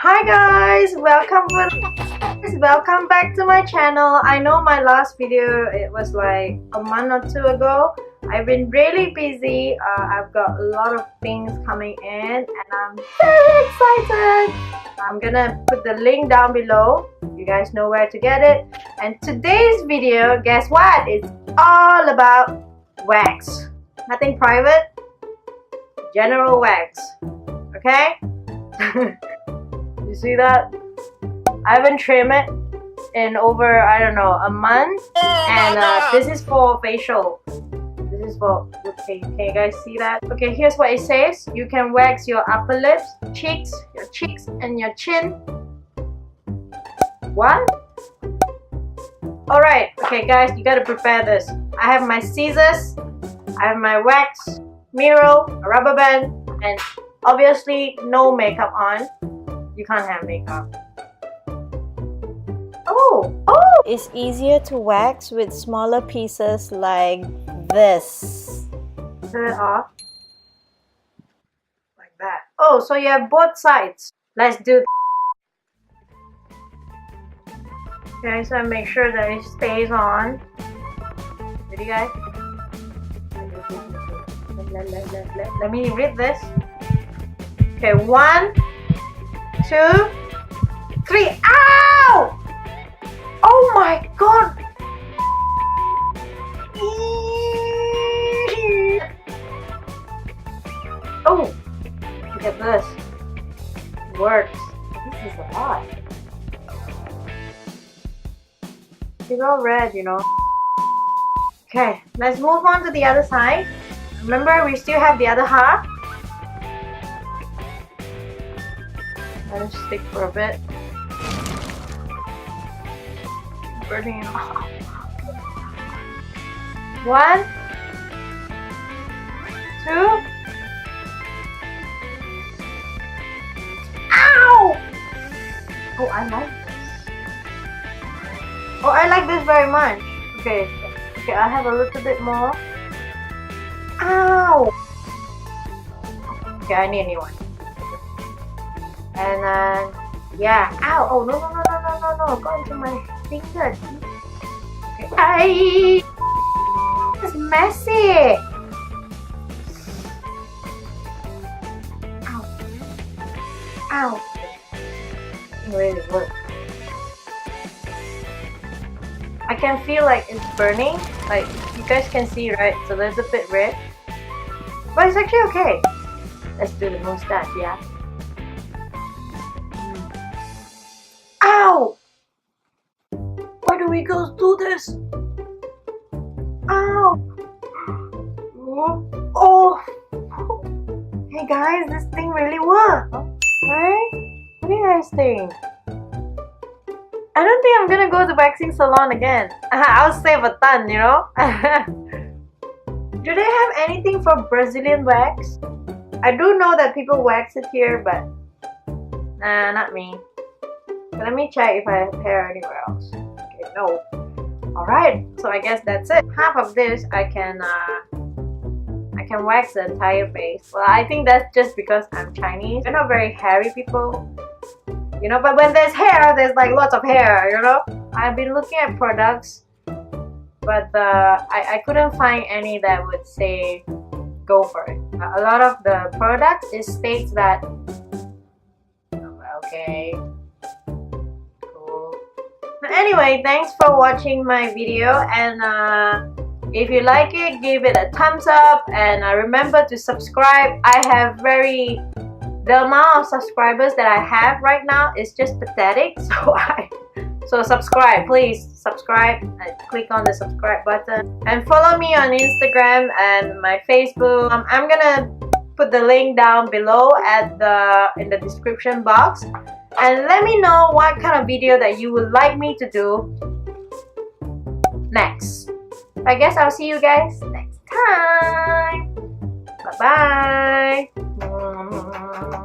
Hi guys, welcome back to my channel. I know my last video, it was like a month or two ago. I've been really busy. I've got a lot of things coming in and I'm very excited. I'm gonna put the link down below. You guys know where to get it. And today's video, guess what? It's all about wax. Nothing private, general wax. Okay? You see that? I haven't trimmed it in over, I don't know, a month. And this is for facial. This is for, okay, can you guys see that? Okay, here's what it says. You can wax your upper lips, your cheeks, and your chin. What? Alright, okay guys, you gotta prepare this. I have my scissors, I have my wax, mirror, a rubber band, and obviously no makeup on. You can't have makeup. Oh! It's easier to wax with smaller pieces like this. Turn it off. Like that. Oh, so you have both sides. Let's do. Okay, so make sure that it stays on. Ready, guys? Let me read this. Okay, 1, 2, 3. Ow! Oh my god! Oh! Look at this. It works. This is a lot. It's all red, you know. Okay, let's move on to the other side. Remember, we still have the other half. Let it stick for a bit. Burning it off. 1, 2. Ow! Oh, I like this. Oh, I like this very much. Okay, I have a little bit more. Ow! Okay, I need a new one. And then, yeah. Ow! Oh, no. Go into my finger. Okay. It's messy. Ow. Ow. It really works. I can feel like it's burning. Like, you guys can see, right? So there's a bit red. But it's actually okay. Let's do the mustache, yeah? Ow! Why do we girls do this? Ow! Oh! Hey guys, this thing really works, right? What do you guys think? I don't think I'm gonna go to the waxing salon again. I'll save a ton, you know? Do they have anything for Brazilian wax? I do know that people wax it here, but nah, not me. Let me check if I have hair anywhere else. Okay, no. Alright, so I guess that's it. Half of this I can wax the entire face. Well, I think that's just because I'm Chinese. We're not very hairy people. You know, but when there's hair, there's like lots of hair, you know? I've been looking at products, but I couldn't find any that would say go for it. A lot of the products, it states that, okay. Anyway, thanks for watching my video, and if you like it, give it a thumbs up, and remember to subscribe. The amount of subscribers that I have right now is just pathetic, so subscribe, please subscribe and click on the subscribe button, and follow me on Instagram and my Facebook. I'm gonna put the link down below in the description box. And let me know what kind of video that you would like me to do next. I guess I'll see you guys next time. Bye bye.